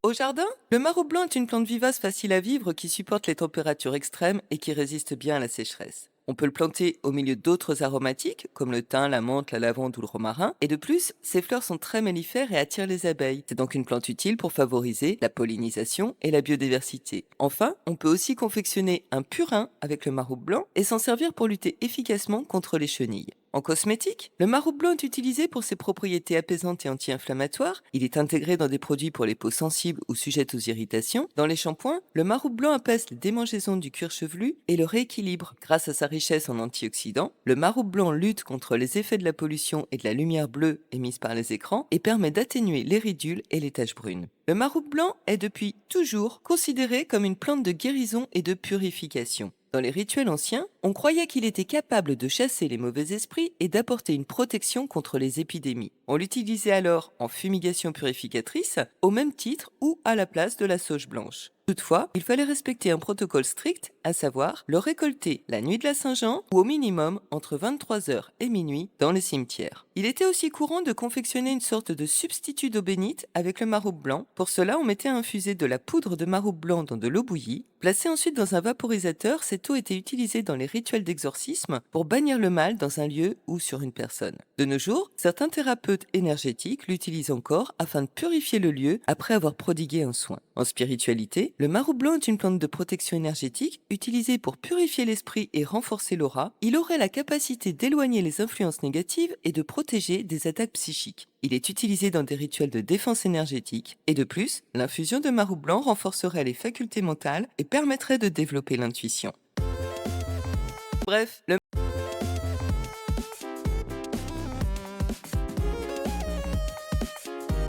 Au jardin, le marou blanc est une plante vivace facile à vivre qui supporte les températures extrêmes et qui résiste bien à la sécheresse. On peut le planter au milieu d'autres aromatiques, comme le thym, la menthe, la lavande ou le romarin, et de plus, ses fleurs sont très mellifères et attirent les abeilles. C'est donc une plante utile pour favoriser la pollinisation et la biodiversité. Enfin, on peut aussi confectionner un purin avec le marou blanc et s'en servir pour lutter efficacement contre les chenilles. En cosmétique, le marou blanc est utilisé pour ses propriétés apaisantes et anti-inflammatoires. Il est intégré dans des produits pour les peaux sensibles ou sujettes aux irritations. Dans les shampoings, le marou blanc apaise les démangeaisons du cuir chevelu et le rééquilibre. Grâce à sa richesse en antioxydants, le marou blanc lutte contre les effets de la pollution et de la lumière bleue émise par les écrans et permet d'atténuer les ridules et les taches brunes. Le marou blanc est depuis toujours considéré comme une plante de guérison et de purification. Dans les rituels anciens, on croyait qu'il était capable de chasser les mauvais esprits et d'apporter une protection contre les épidémies. On l'utilisait alors en fumigation purificatrice, au même titre ou à la place de la sauge blanche. Toutefois, il fallait respecter un protocole strict, à savoir le récolter la nuit de la Saint-Jean ou au minimum entre 23 h et minuit dans les cimetières. Il était aussi courant de confectionner une sorte de substitut d'eau bénite avec le maroube blanc. Pour cela, on mettait à infuser de la poudre de maroube blanc dans de l'eau bouillie. Placée ensuite dans un vaporisateur, cette eau était utilisée dans les rituels d'exorcisme pour bannir le mal dans un lieu ou sur une personne. De nos jours, certains thérapeutes énergétiques l'utilisent encore afin de purifier le lieu après avoir prodigué un soin. En spiritualité, le marou blanc est une plante de protection énergétique utilisée pour purifier l'esprit et renforcer l'aura. Il aurait la capacité d'éloigner les influences négatives et de protéger des attaques psychiques. Il est utilisé dans des rituels de défense énergétique et de plus, l'infusion de marou blanc renforcerait les facultés mentales et permettrait de développer l'intuition. Bref, le